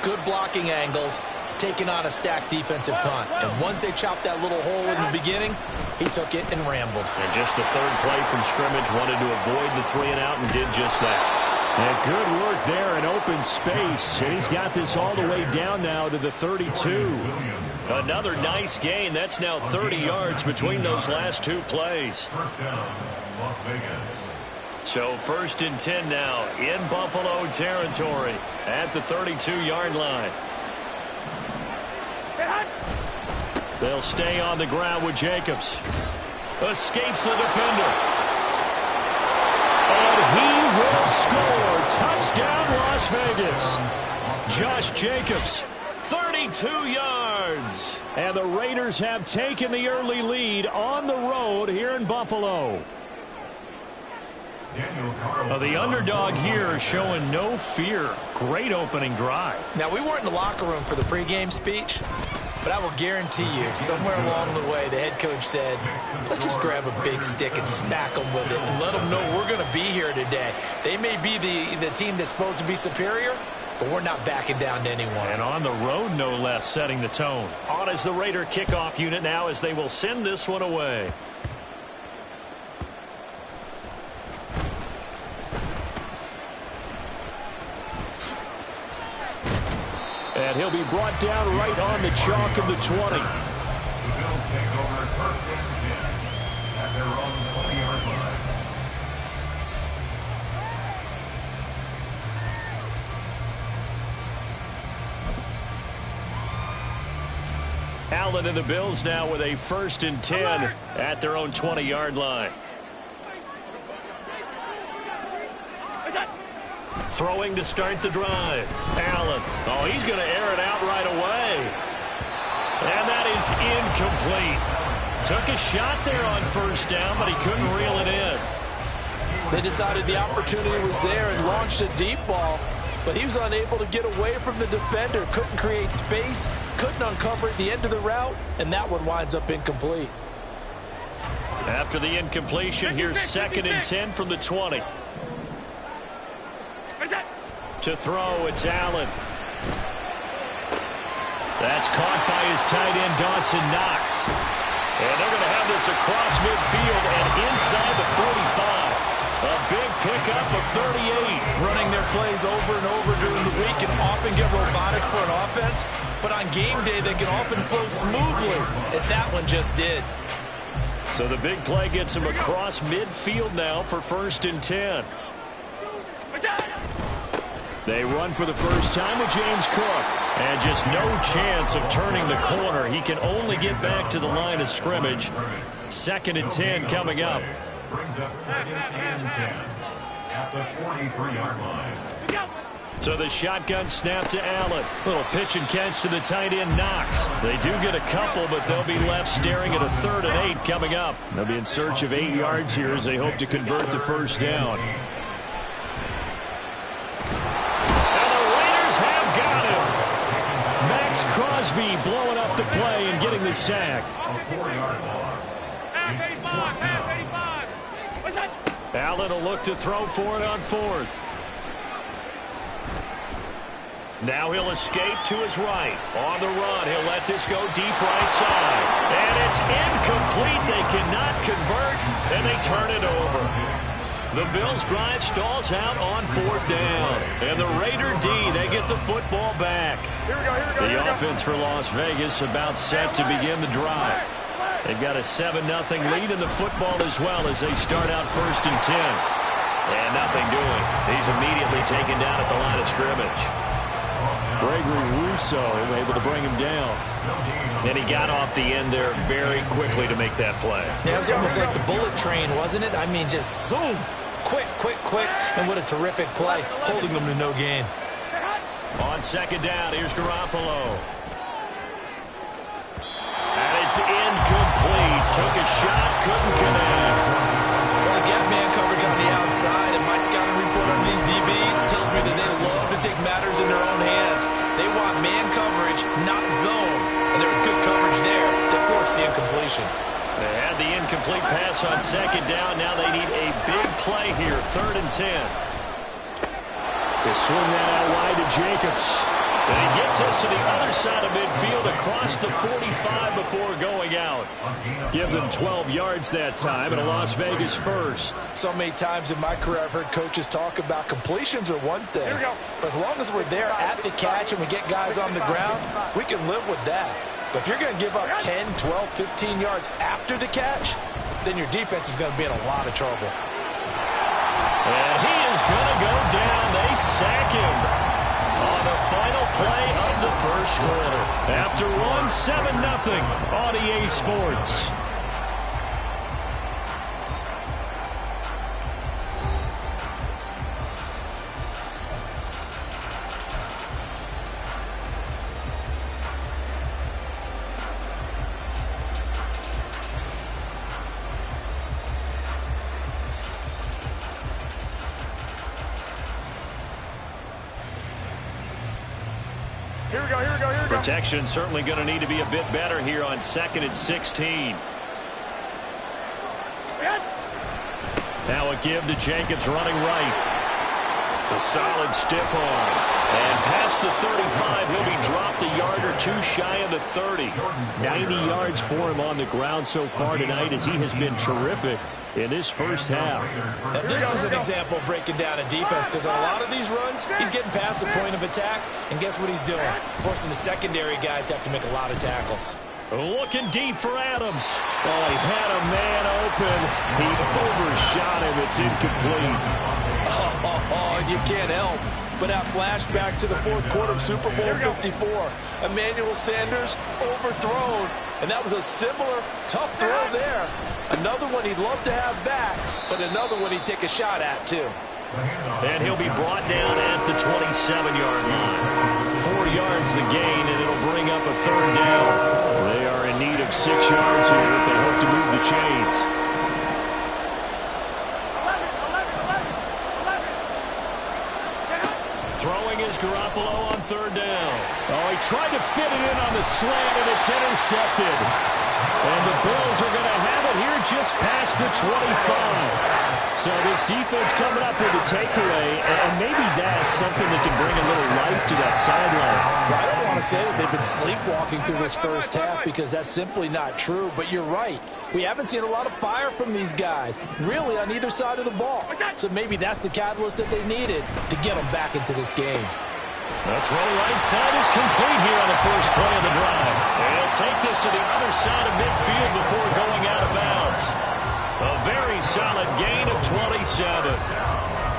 good blocking angles, taking on a stacked defensive front. And once they chopped that little hole in the beginning, he took it and rambled. And just the third play from scrimmage, wanted to avoid the 3-and-out and did just that. And good work there in open space. And he's got this all the way down now to the 32. Another nice gain. That's now 30 yards between those last two plays. First down, Las Vegas. So 1st and 10 now in Buffalo territory at the 32-yard line. They'll stay on the ground with Jacobs. Escapes the defender. And he will score. Touchdown, Las Vegas. Josh Jacobs, 32 yards. And the Raiders have taken the early lead on the road here in Buffalo. Well, the underdog here showing no fear. Great opening drive. Now, we weren't in the locker room for the pregame speech, but I will guarantee you, somewhere along the way, the head coach said, let's just grab a big stick and smack them with it and let them know we're going to be here today. They may be the team that's supposed to be superior, but we're not backing down to anyone. And on the road, no less, setting the tone. On is the Raider kickoff unit now as they will send this one away. And he'll be brought down right on the chalk of the 20. The Bills take over 1st and 10 at their own 20-yard line. Allen and the Bills now with a 1st and 10 at their own 20-yard line. Throwing to start the drive. Allen. Oh, he's going to air it out right away. And that is incomplete. Took a shot there on 1st down, but he couldn't reel it in. They decided the opportunity was there and launched a deep ball, but he was unable to get away from the defender. Couldn't create space, couldn't uncover at the end of the route, and that one winds up incomplete. After the incompletion, here's 2nd and 10 from the 20. To throw, it's Allen. That's caught by his tight end, Dawson Knox. And they're going to have this across midfield and inside the 45. A big pickup of 38. Running their plays over and over during the week can often get robotic for an offense, but on game day they can often flow smoothly, as that one just did. So the big play gets him across midfield now for 1st and 10. They run for the first time with James Cook. And just no chance of turning the corner. He can only get back to the line of scrimmage. 2nd and 10 coming up. Brings up 2nd and 10 at the 43-yard line. So the shotgun snap to Allen. Little pitch and catch to the tight end, Knox. They do get a couple, but they'll be left staring at a 3rd and 8 coming up. They'll be in search of 8 yards here as they hope to convert the 1st down. Crosby blowing up the play and getting the sack. Allen will look to throw for it on 4th. Now he'll escape to his right. On the run, he'll let this go deep right side. And it's incomplete. They cannot convert, and they turn it over. The Bills drive stalls out on 4th down. And the Raider D, they get the football back. The offense for Las Vegas about set to begin the drive. They've got a 7-0 lead in the football as well as they start out 1st and 10. And nothing doing. He's immediately taken down at the line of scrimmage. Gregory Rousseau able to bring him down. And he got off the end there very quickly to make that play. Yeah, it was almost like the bullet train, wasn't it? I mean, just zoom. Quick, quick, quick. And what a terrific play, holding them to no gain. On 2nd down, here's Garoppolo. And it's incomplete. Took a shot, couldn't connect. Well, they've got man coverage on the outside, and my scouting report on these DBs tells me that they love to take matters in their own hands. They want man coverage, not zone. And there was good coverage there that forced the incompletion. They had the incomplete pass on 2nd down. Now they need a big play here, 3rd and 10. They swing that out wide to Jacobs. And he Gets us to the other side of midfield across the 45 before going out. Give them 12 yards that time and a Las Vegas first. So many times in my career I've heard coaches talk about completions are one thing. But as long as we're there at the catch and we get guys on the ground, we can live with that. But if you're going to give up 10, 12, 15 yards after the catch, then your defense is going to be in a lot of trouble. And he is going to go down. They sack him on the final play of the first quarter. After one, 7-0 on EA Sports. Protection certainly going to need to be a bit better here on 2nd and 16. Now a give to Jenkins running right. A solid stiff arm. And past the 35, he'll be dropped a yard or two shy of the 30. 90 yards for him on the ground so far tonight as he has been terrific in this first half. Now, this is an example of breaking down a defense because on a lot of these runs, he's getting past the point of attack, and guess what he's doing? Forcing the secondary guys to have to make a lot of tackles. Looking deep for Adams. Oh, he had a man open. He overshot him. It's incomplete. And you can't help but have flashbacks to the fourth quarter of Super Bowl 54. Emmanuel Sanders overthrown, and that was a similar tough throw there. Another one he'd love to have back, but another one he'd take a shot at, too. And he'll be brought down at the 27-yard line. 4 yards the gain, and it'll bring up a third down. They are in need of 6 yards here if they hope to move the chains. Throwing is Garoppolo on third down. Oh, he tried to fit it in on the slant, and it's intercepted. And the Bills are going to have it here just past the 25. So this defense coming up with a takeaway, and maybe that's something that can bring a little life to that sideline. I don't want to say that they've been sleepwalking through this first half because that's simply not true, but you're right. We haven't seen a lot of fire from these guys, really on either side of the ball. So maybe that's the catalyst that they needed to get them back into this game. The throw right side is complete here on the first play of the drive. They'll take this to the other side of midfield before going out of bounds. A very solid gain of 27.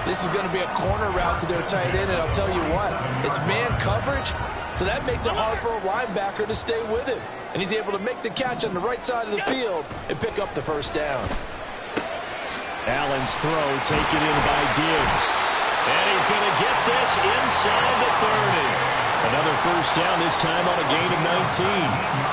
This is going to be a corner route to their tight end, and I'll tell you what, it's man coverage, so that makes it hard for a linebacker to stay with him. And he's able to make the catch on the right side of the field and pick up the first down. Allen's throw taken in by Diggs. And he's going to get this inside the 30. Another first down, this time on a gain of 19.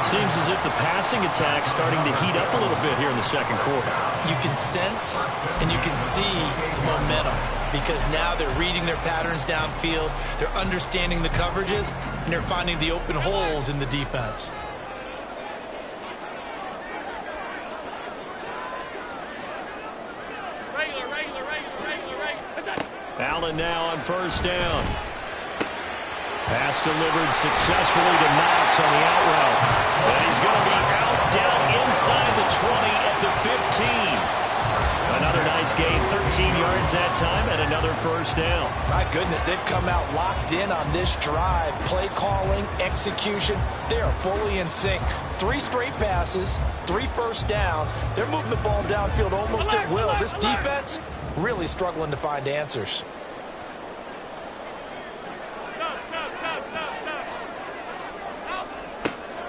Seems as if the passing attack's starting to heat up a little bit here in the second quarter. You can sense and you can see the momentum because now they're reading their patterns downfield, they're understanding the coverages, and they're finding the open holes in the defense. Allen now on first down. Pass delivered successfully to Knox on the out route. And he's going to be out down inside the 20 at the 15. Another nice gain, 13 yards that time, and another first down. My goodness, they've come out locked in on this drive. Play calling, execution, they are fully in sync. 3 straight passes, 3 first downs. They're moving the ball downfield almost at will. This defense really struggling to find answers.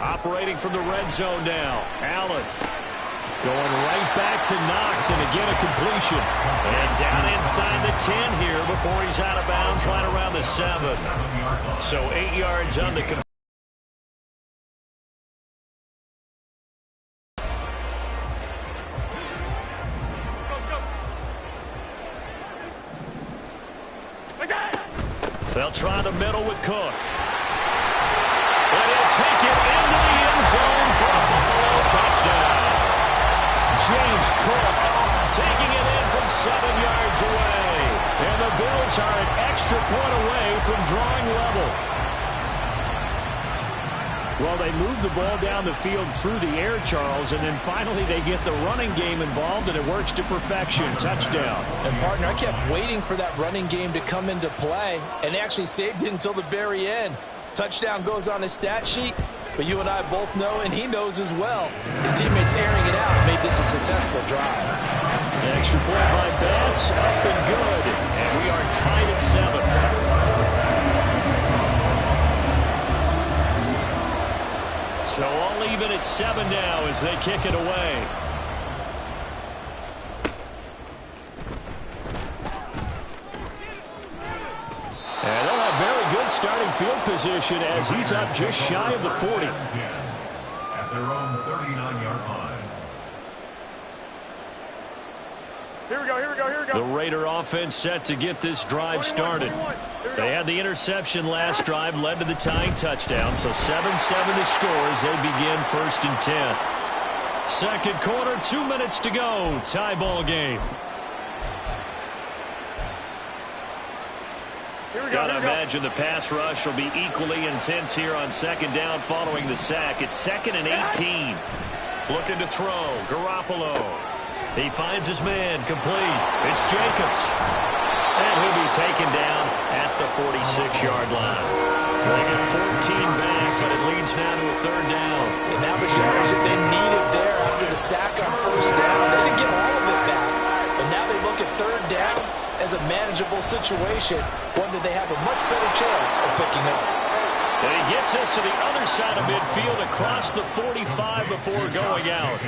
Operating from the red zone now. Allen going right back to Knox, and again a completion. And down inside the 10 here before he's out of bounds right around the 7. So 8 yards on the completion. They'll try the middle with Cook. And he'll take it into the end zone for a Buffalo touchdown. James Cook taking it in from 7 yards away. And the Bills are an extra point away from drawing level. Well, they move the ball down the field through the air, Charles, and then finally they get the running game involved, and it works to perfection. Touchdown. And, partner, I kept waiting for that running game to come into play, and they actually saved it until the very end. Touchdown goes on his stat sheet, but you and I both know, and he knows as well, his teammates airing it out made this a successful drive. Extra point by Bass, up and good. And we are tied at 7. So all even at 7 now as they kick it away. And they'll have very good starting field position as he's up just shy of the 40. At their own 39-yard line. Here we go, here we go, here we go. The Raider offense set to get this drive started. They had the interception last drive, led to the tying touchdown, so 7-7 to score as they begin 1st and 10. Second quarter, 2 minutes to go. Tie ball game. Gotta imagine the pass rush will be equally intense here on second down following the sack. It's 2nd and 18. Looking to throw. Garoppolo. He finds his man. Complete. It's Jacobs. And he'll be taken down at the 46-yard line. They get 14 back, but it leads now to a 3rd down. And that was yardage that they needed there after the sack on 1st down. They didn't get all of it back, but now they look at 3rd down as a manageable situation, one that they have a much better chance of picking up. And he gets us to the other side of midfield across the 45 before going out.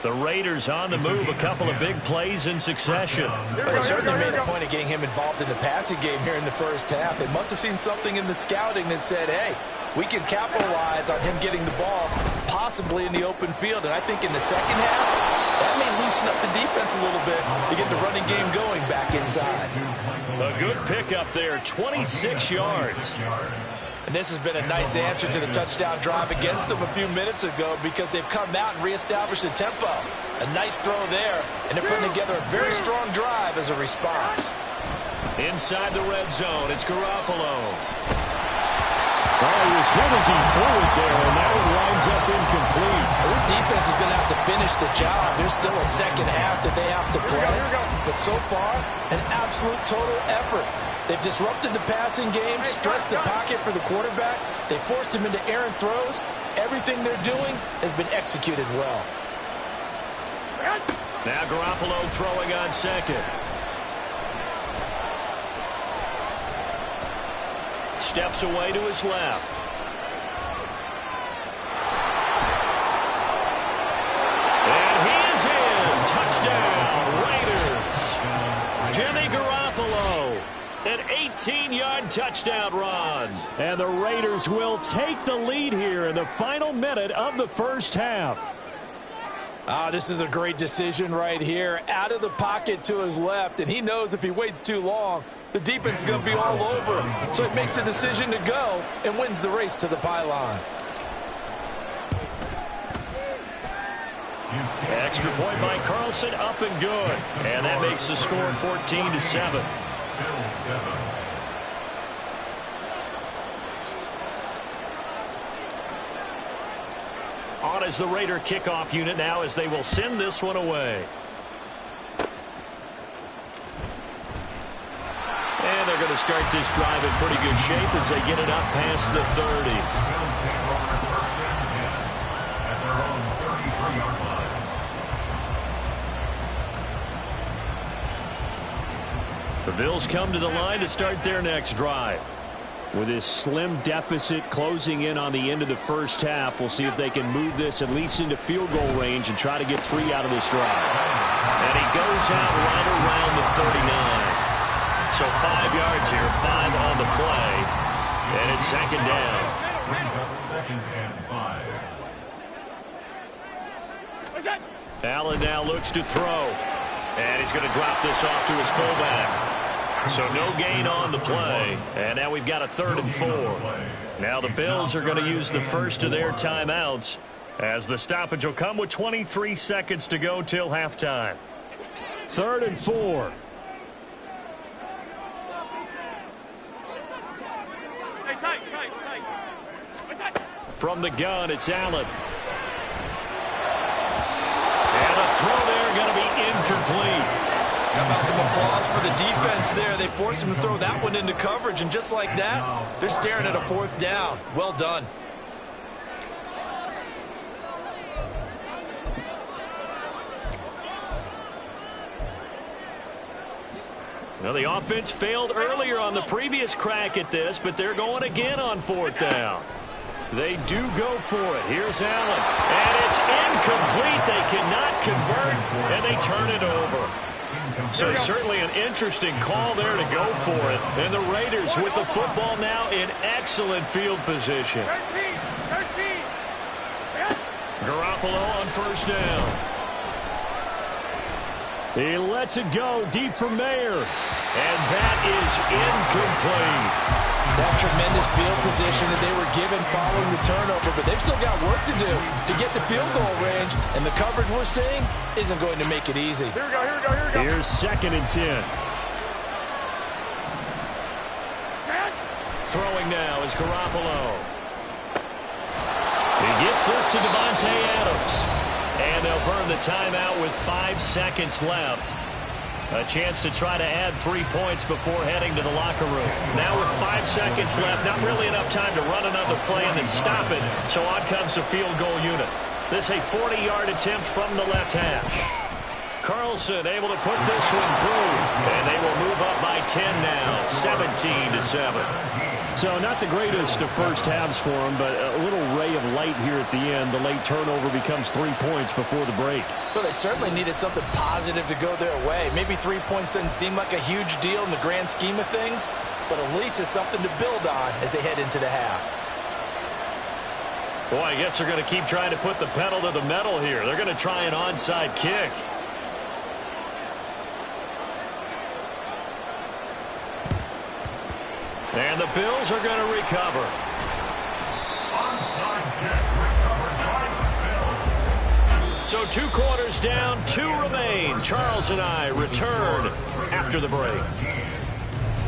The Raiders on the move, a couple of big plays in succession. But they certainly made a point of getting him involved in the passing game here in the 1st half. They must have seen something in the scouting that said, hey, we can capitalize on him getting the ball possibly in the open field. And I think in the 2nd half, that may loosen up the defense a little bit to get the running game going back inside. A good pickup there, 26 yards. And this has been a nice answer to the touchdown drive against them a few minutes ago because they've come out and reestablished the tempo. A nice throw there, and they're putting together a very strong drive as a response. Inside the red zone, it's Garoppolo. Oh, he was hit as he threw it there, and that one winds up incomplete. Well, this defense is going to have to finish the job. There's still a 2nd half that they have to play. But so far, an absolute total effort. They've disrupted the passing game, stressed the pocket for the quarterback. They forced him into errant throws. Everything they're doing has been executed well. Now Garoppolo throwing on 2nd. Steps away to his left. And he is in. Touchdown, Raiders. Jimmy Garoppolo. An 18-yard touchdown run. And the Raiders will take the lead here in the final minute of the 1st half. This is a great decision right here. Out of the pocket to his left, and he knows if he waits too long, the defense is going to be all over him. So he makes a decision to go and wins the race to the pylon. Extra point by Carlson, up and good. And that makes the score 14-7. On as the Raider kickoff unit now as they will send this one away. And they're going to start this drive in pretty good shape as they get it up past the 30. The Bills come to the line to start their next drive. With this slim deficit closing in on the end of the 1st half, we'll see if they can move this at least into field goal range and try to get 3 out of this drive. And he goes out right around the 39. So 5 yards here, 5 on the play. And it's 2nd down. Brings up 2nd and 5. Allen now looks to throw. And he's going to drop this off to his fullback. So no gain on the play. And now we've got a 3rd and 4. Now the Bills are going to use the first of their timeouts as the stoppage will come with 23 seconds to go till halftime. 3rd and 4. From the gun, it's Allen. And a throw there going to be incomplete. How about some applause for the defense there? They forced him to throw that one into coverage, and just like that, they're staring at a 4th down. Well done. Well, the offense failed earlier on the previous crack at this, but they're going again on 4th down. They do go for it. Here's Allen. And it's incomplete. They cannot convert, and they turn it over. So certainly an interesting call there to go for it. And the Raiders with the football now in excellent field position. 13. Garoppolo on 1st down. He lets it go deep for Mayer. And that is incomplete. That tremendous field position that they were given following the turnover, but they've still got work to do to get the field goal range, and the coverage we're seeing isn't going to make it easy. Here we go. Here's 2nd and 10. Throwing now is Garoppolo. He gets this to Davante Adams. And they'll burn the timeout with 5 seconds left. A chance to try to add 3 points before heading to the locker room. Now with 5 seconds left, not really enough time to run another play and then stop it. So on comes the field goal unit. This a 40-yard attempt from the left hash. Carlson able to put this one through. And they will move up by 10 now, 17-7. So not the greatest of first halves for him, but a little ray of light here at the end. The late turnover becomes 3 points before the break. Well, they certainly needed something positive to go their way. Maybe 3 points doesn't seem like a huge deal in the grand scheme of things, but at least it's something to build on as they head into the half. Boy, I guess they're going to keep trying to put the pedal to the metal here. They're going to try an onside kick. And the Bills are going to recover. Onside kick recovered by the Bills. So 2 quarters down, 2 remain. Charles and I return after the break.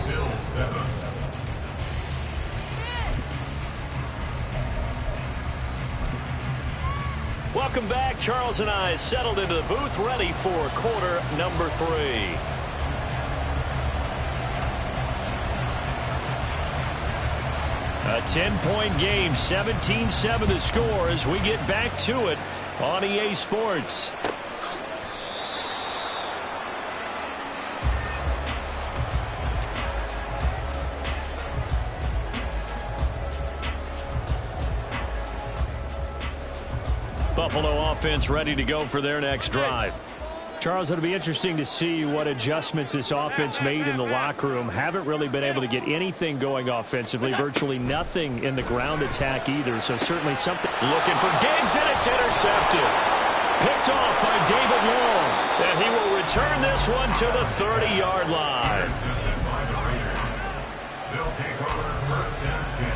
Bills 7. Welcome back. Charles and I settled into the booth, ready for quarter number 3. A 10-point game, 17-7 the score as we get back to it on EA Sports. Buffalo offense ready to go for their next drive. Charles, it'll be interesting to see what adjustments this offense made in the locker room. Haven't really been able to get anything going offensively, virtually nothing in the ground attack either, so certainly something. Looking for Diggs, and it's intercepted. Picked off by David Long, and he will return this one to the 30-yard line. By the Raiders. They'll take over 1st and 10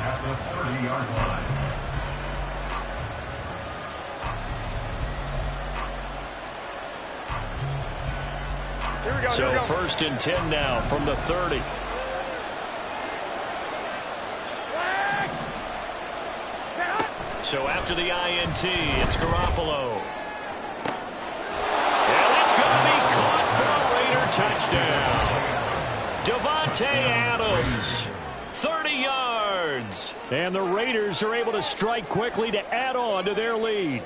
at the 30-yard line. So 1st and 10 now from the 30. So after the INT, it's Garoppolo. And it's going to be caught for a Raider touchdown. Davante Adams, 30 yards. And the Raiders are able to strike quickly to add on to their lead.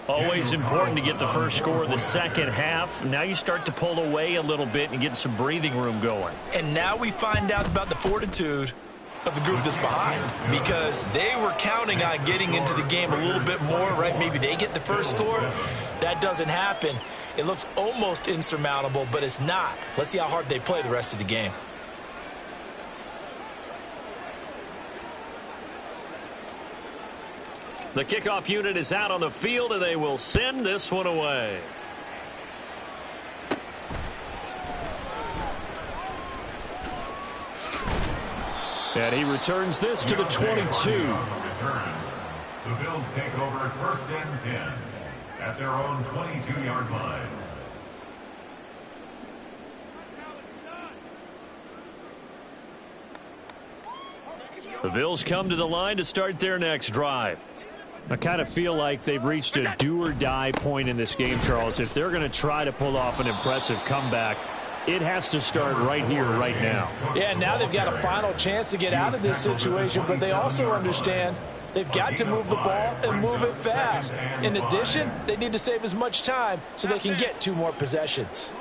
Always important to get the first score in the second half. Now you start to pull away a little bit and get some breathing room going. And now we find out about the fortitude of the group that's behind, because they were counting on getting into the game a little bit more, right? Maybe they get the first score. That doesn't happen. It looks almost insurmountable, but it's not. Let's see how hard they play the rest of the game. The kickoff unit is out on the field, and they will send this one away. And he returns this to the 22. The Bills take over 1st and 10 at their own 22-yard line. The Bills come to the line to start their next drive. I kind of feel like they've reached a do-or-die point in this game, Charles. If they're going to try to pull off an impressive comeback, it has to start right here, right now. Yeah, now they've got a final chance to get out of this situation, but they also understand they've got to move the ball and move it fast. In addition, they need to save as much time so they can get 2 more possessions.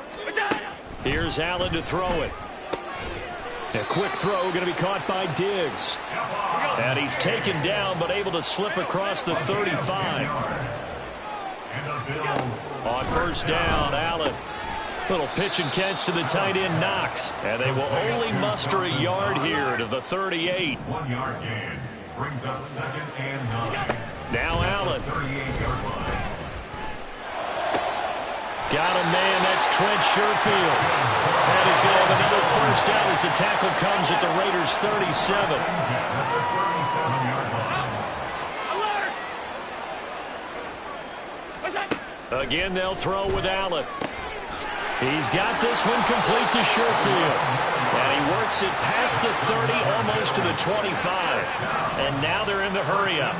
Here's Allen to throw it. A quick throw going to be caught by Diggs. And he's taken down but able to slip across the 35. On first down, Allen. Little pitch and catch to the tight end, Knox. And they will only muster a yard here to the 38. 1 yard gain. Brings up 2nd and 9. Now Allen. 38-yard line. Got a man, that's Trent Sherfield. And he's going to have another first down as the tackle comes at the Raiders' 37. Again, they'll throw with Allen. He's got this one complete to Sherfield. And he works it past the 30, almost to the 25. And now they're in the hurry-up.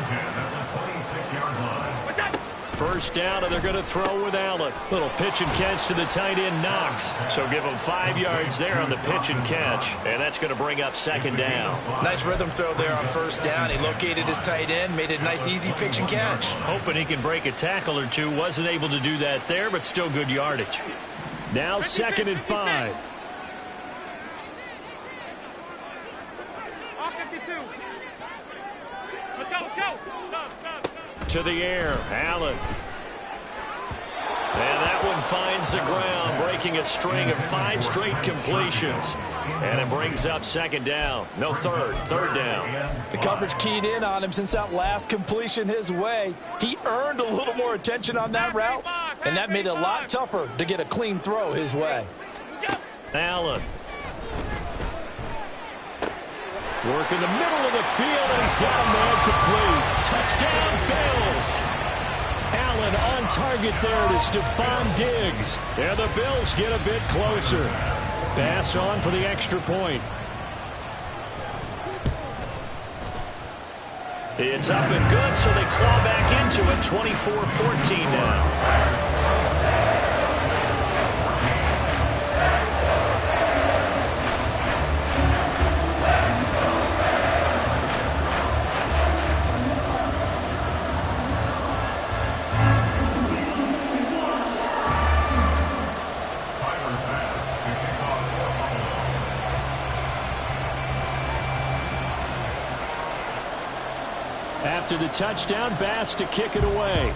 First down, and they're going to throw with Allen. Little pitch and catch to the tight end, Knox. So give him 5 yards there on the pitch and catch. And that's going to bring up 2nd down. Nice rhythm throw there on first down. He located his tight end, made it a nice, easy pitch and catch. Hoping he can break a tackle or two. Wasn't able to do that there, but still good yardage. Now 2nd and 5. Let's go. To the air, Allen. And that one finds the ground, breaking a string of 5 straight completions. And it brings up 2nd down. No, third down. The coverage keyed in on him since that last completion his way. He earned a little more attention on that route, and that made it a lot tougher to get a clean throw his way. Allen. Work in the middle of the field, and he's got a man complete. Touchdown, Bills. Allen on target there to Stephon Diggs. And the Bills get a bit closer. Pass on for the extra point. It's up and good, so they claw back into it. 24-14 now. After the touchdown, Bass to kick it away.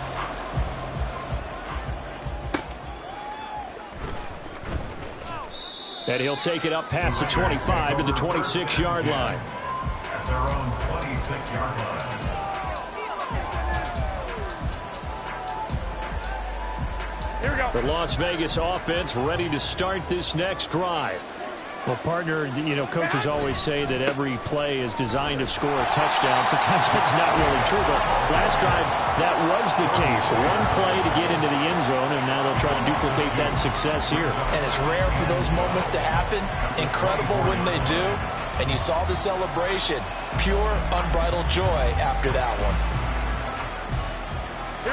And he'll take it up past the 25 to the 26-yard line. At their own 26-yard line. Here we go. The Las Vegas offense ready to start this next drive. Well, partner, you know, coaches always say that every play is designed to score a touchdown. Sometimes that's not really true, but last drive, that was the case. One play to get into the end zone, and now they'll try to duplicate that success here. And it's rare for those moments to happen. Incredible when they do. And you saw the celebration. Pure, unbridled joy after that one.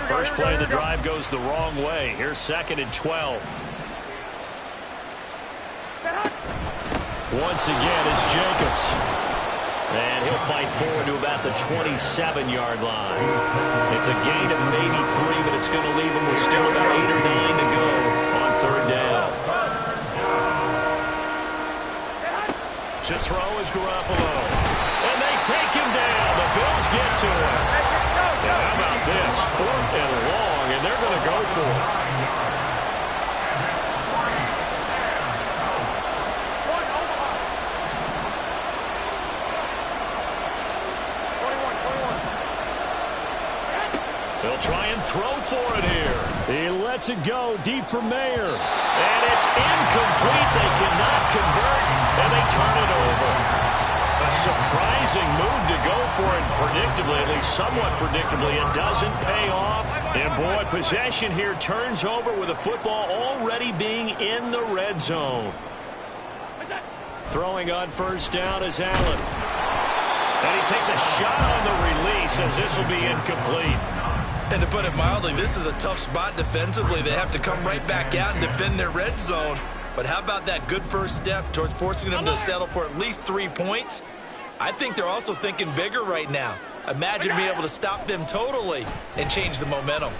First play of the drive goes the wrong way. Here's 2nd and 12. Once again, it's Jacobs. And he'll fight forward to about the 27-yard line. It's a gain of maybe 3, but it's going to leave him with still about 8 or 9 to go on 3rd down. To throw is Garoppolo. And they take him down. The Bills get to him. And how about this? 4th and long, and they're going to go for it. They'll try and throw for it here. He lets it go deep for Mayer. And it's incomplete. They cannot convert, and they turn it over. A surprising move to go for it predictably, at least somewhat predictably. It doesn't pay off. And, boy, possession here turns over with the football already being in the red zone. Throwing on first down is Allen. And he takes a shot on the release as this will be incomplete. And to put it mildly, this is a tough spot defensively. They have to come right back out and defend their red zone. But how about that good first step towards forcing them to settle for at least 3 points? I think they're also thinking bigger right now. Imagine being able to stop them totally and change the momentum.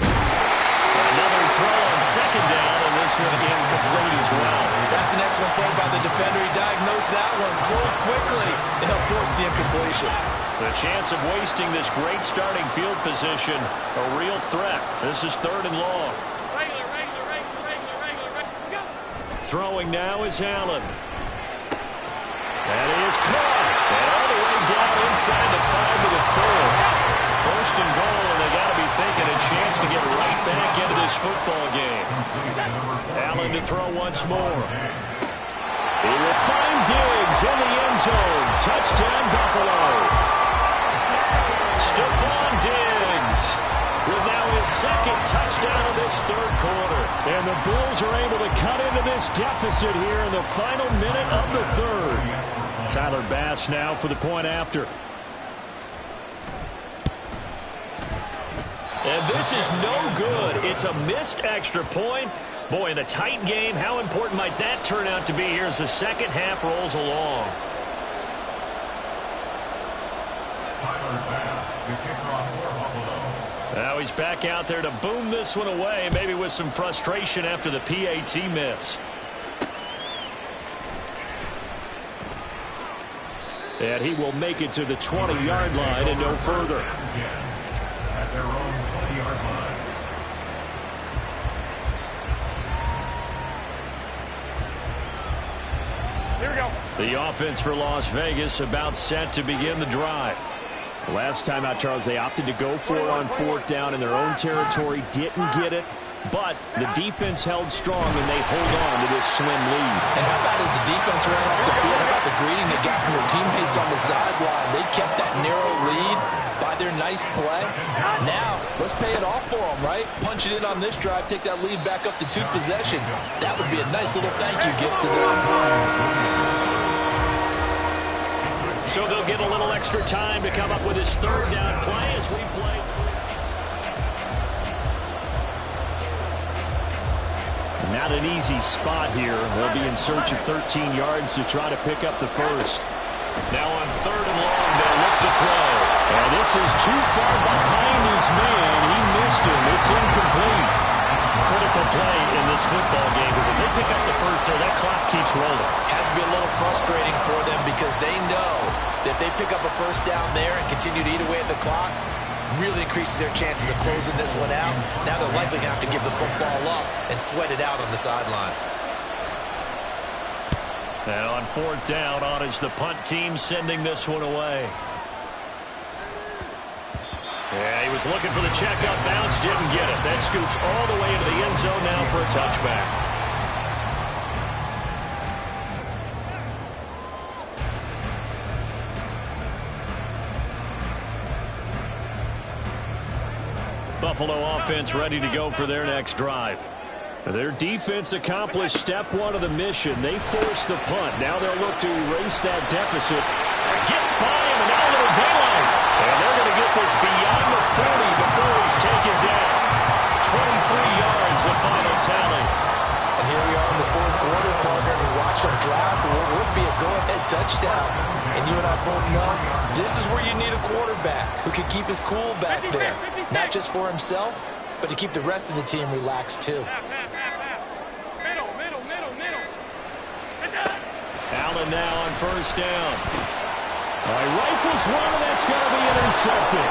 Another throw on second down, and this one incomplete as well. That's an excellent play by the defender. He diagnosed that one, closed quickly, and helped force the incompletion. The chance of wasting this great starting field position, a real threat. This is 3rd and long. Throwing now is Allen. And he is caught. And all the way down inside the 5 to the 4. 1st and goal, and they got to be thinking a chance to get right back into this football game. Allen to throw once more. He will find Diggs in the end zone. Touchdown, Buffalo. Stephon Diggs with now his 2nd touchdown of this 3rd quarter. And the Bills are able to cut into this deficit here in the final minute of the 3rd. Tyler Bass now for the point after. And this is no good. It's a missed extra point. Boy, in a tight game, how important might that turn out to be here as the second half rolls along? Now he's back out there to boom this one away, maybe with some frustration after the PAT miss. And he will make it to the 20-yard line and no further. At their own 20-yard line. Here we go. The offense for Las Vegas about set to begin the drive. Last time out, Charles, they opted to go for it on 4th down in their own territory. Didn't get it, but the defense held strong, and they hold on to this slim lead. And how about as the defense ran off the field, how about the greeting they got from their teammates on the sideline? They kept that narrow lead by their nice play. Now, let's pay it off for them, right? Punch it in on this drive, take that lead back up to 2 possessions. That would be a nice little thank you gift to them. So they'll get a little extra time to come up with his 3rd down play as we play. Not an easy spot here. They'll be in search of 13 yards to try to pick up the first. Now on 3rd and long, they'll look to throw. And this is too far behind his man. He missed him. It's incomplete. Critical play in this football game because if they pick up the first there, that clock keeps rolling. Has to be a little frustrating for them because they know that if they pick up a first down there and continue to eat away at the clock, really increases their chances of closing this one out. Now they're likely going to have to give the football up and sweat it out on the sideline. And on 4th down, on is the punt team sending this one away. Yeah, he was looking for the checkup bounce, didn't get it. That scoots all the way into the end zone now for a touchback. Buffalo offense ready to go for their next drive. Their defense accomplished step 1 of the mission. They forced the punt. Now they'll look to erase that deficit. Gets by him, and now a little daylight. And they're going to get this beyond the 40 before he's taken down. 23 yards, the final tally. And here we are in the 4th quarter, partner, and watch them drive for what would be a go-ahead touchdown. And you and I both know this is where you need a quarterback who can keep his cool back there. Not just for himself, but to keep the rest of the team relaxed too. Allen now on 1st down. He rifles one, and that's going to be intercepted.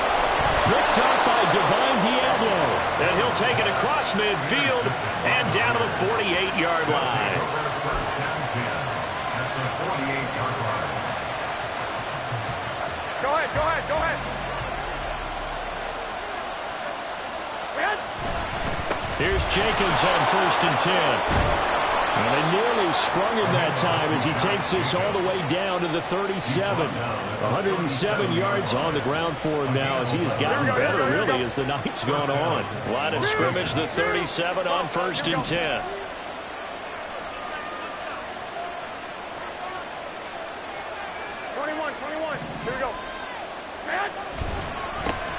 Picked up by Divine Diablo. And he'll take it across midfield and down to the 48-yard line. Go ahead, go ahead, go ahead. Here's Jenkins on 1st and 10. And they nearly sprung him that time as he takes this all the way down to the 37. 107 yards on the ground for him now as he has gotten better, really, as the night's gone on. Line of scrimmage, the 37 on 1st and 10.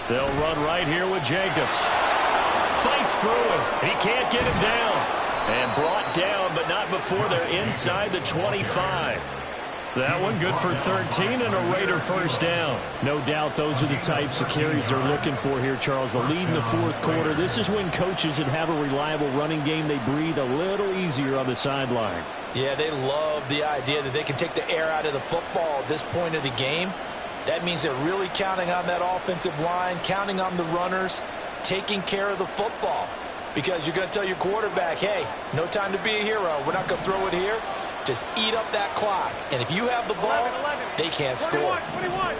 They'll run right here with Jacobs. Fights through it. He can't get him down. And brought down, but not before they're inside the 25. That one good for 13 and a Raider first down. No doubt those are the types of carries they're looking for here, Charles. The lead in the fourth quarter. This is when coaches that have a reliable running game, they breathe a little easier on the sideline. Yeah, they love the idea that they can take the air out of the football at this point of the game. That means they're really counting on that offensive line, counting on the runners, taking care of the football. Because you're going to tell your quarterback, hey, no time to be a hero. We're not going to throw it here. Just eat up that clock. And if you have the ball, 11. they can't score. 21.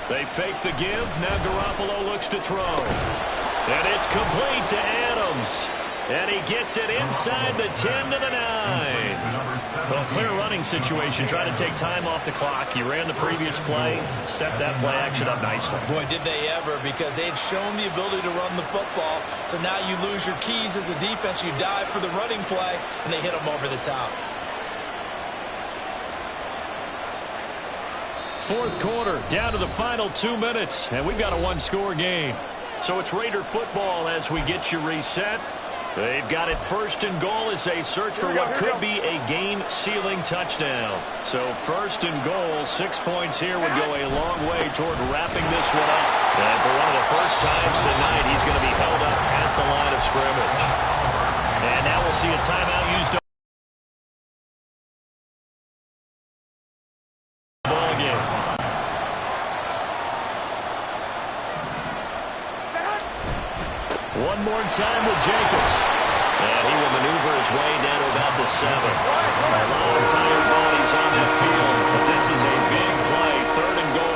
They fake the give. Now Garoppolo looks to throw. And it's complete to Adams. And he gets it inside the 10 to the 9. Well, clear running situation. Trying to take time off the clock. He ran the previous play. Set that play action up nicely. Boy, did they ever, because they had shown the ability to run the football. So now you lose your keys as a defense. You dive for the running play, and they hit them over the top. Fourth quarter, down to the final 2 minutes, and we've got a one-score game. So it's Raider football as we get you reset. They've got it first and goal as they search for what could be a game-sealing touchdown. So first and goal, 6 points here would go a long way toward wrapping this one up. And for one of the first times tonight, he's going to be held up at the line of scrimmage. And now we'll see a timeout used up. Ball game. One more time with Jacobs. And he will maneuver his way down to about the 7. A lot of tired bodies on that field, but this is a big play, third and goal.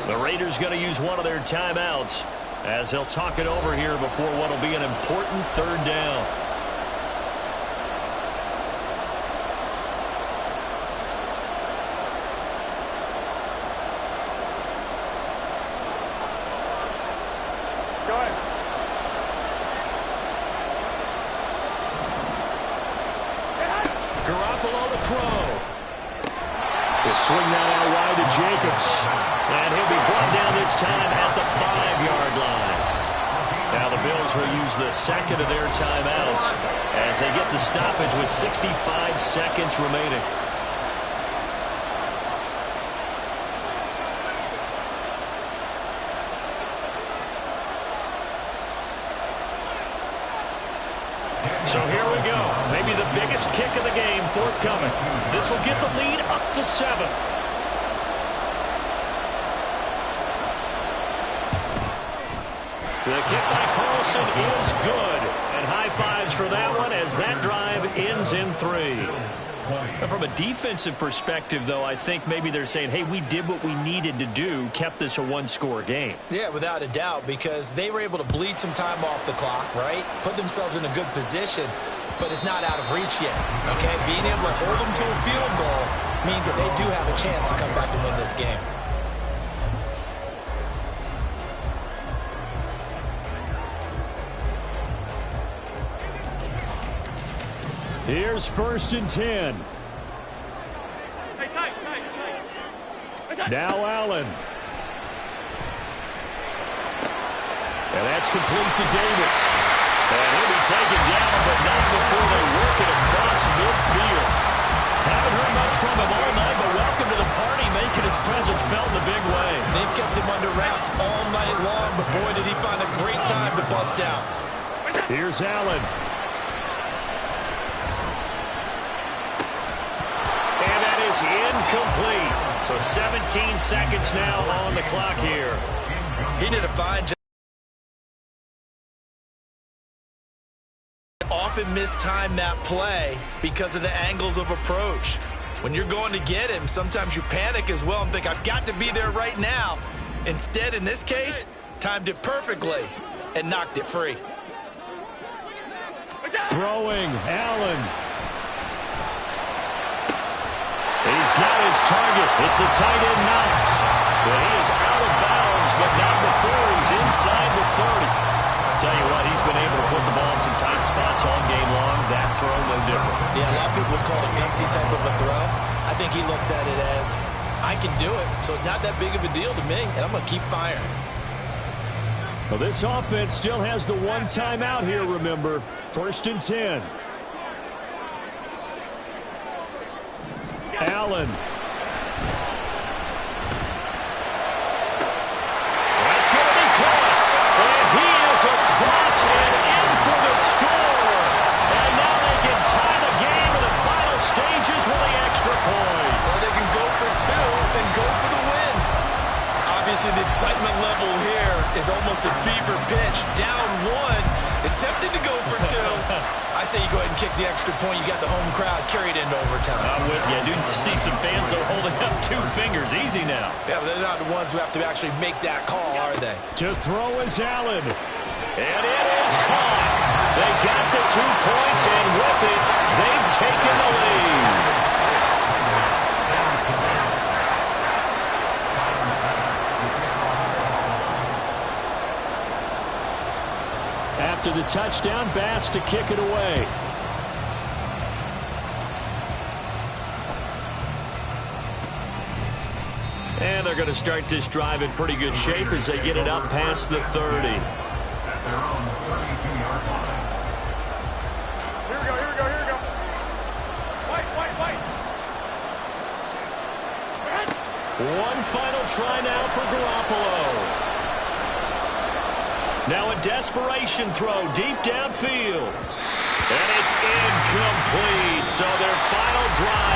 The Raiders going to use one of their timeouts as they'll talk it over here before what will be an important third down. Go ahead. Garoppolo to throw. They'll swing that out wide to Jacobs. And he'll be brought down this time at the 5-yard line. Now the Bills will use the second of their timeouts as they get the stoppage with 65 seconds remaining. So here we go. Maybe the biggest kick of the game forthcoming. This will get the lead up to 7. The kick by Carlson is good. And high fives for that one as that drive ends in 3. And from a defensive perspective, though, I think maybe they're saying, hey, we did what we needed to do, kept this a one-score game. Yeah, without a doubt, because they were able to bleed some time off the clock, right? Put themselves in a good position, but it's not out of reach yet, okay? Being able to hold them to a field goal means that they do have a chance to come back and win this game. Here's first and 10. Hey, tight. Now Allen. And that's complete to Davis. And he'll be taken down, but not before they work it across midfield. Haven't heard much from him all night, but welcome to the party, making his presence felt in a big way. They've kept him under wraps all night long, but boy, did he find a great time to bust out. Here's Allen. Incomplete. So 17 seconds now on the clock here. He did a fine job. Often mistime that play because of the angles of approach. When you're going to get him, sometimes you panic as well and think, I've got to be there right now. Instead, in this case, timed it perfectly and knocked it free. Throwing, Allen. He's got his target. It's the tight end Knox. Well, he is out of bounds, but not before he's inside the 30. Tell you what, he's been able to put the ball in some tight spots all game long. That throw, no different. Yeah, a lot of people call it a gutsy type of a throw. I think he looks at it as, I can do it, so it's not that big of a deal to me, and I'm going to keep firing. Well, this offense still has the one timeout here, remember. 1st and 10. Allen. That's going to be caught. And he is across and in for the score. And now they can tie the game in the final stages with the extra point. Or they can go for 2 and go for the win. Obviously, the excitement level here is almost a fever pitch. Down 1 is tempted to go for 2. I say you go ahead and kick the extra point. You got the home crowd carried into overtime. I'm with you. I do see some fans are holding up 2 fingers. Easy now. Yeah, but they're not the ones who have to actually make that call, are they? To throw is Allen. And it is caught. They got the 2 points, and with it, they've taken the lead. After the touchdown, Bass to kick it away. And they're going to start this drive in pretty good shape as they get it up past the 30. Here we go, here we go, here we go. White. One final try now for Garoppolo. Now a desperation throw deep downfield. And it's incomplete. So their final drive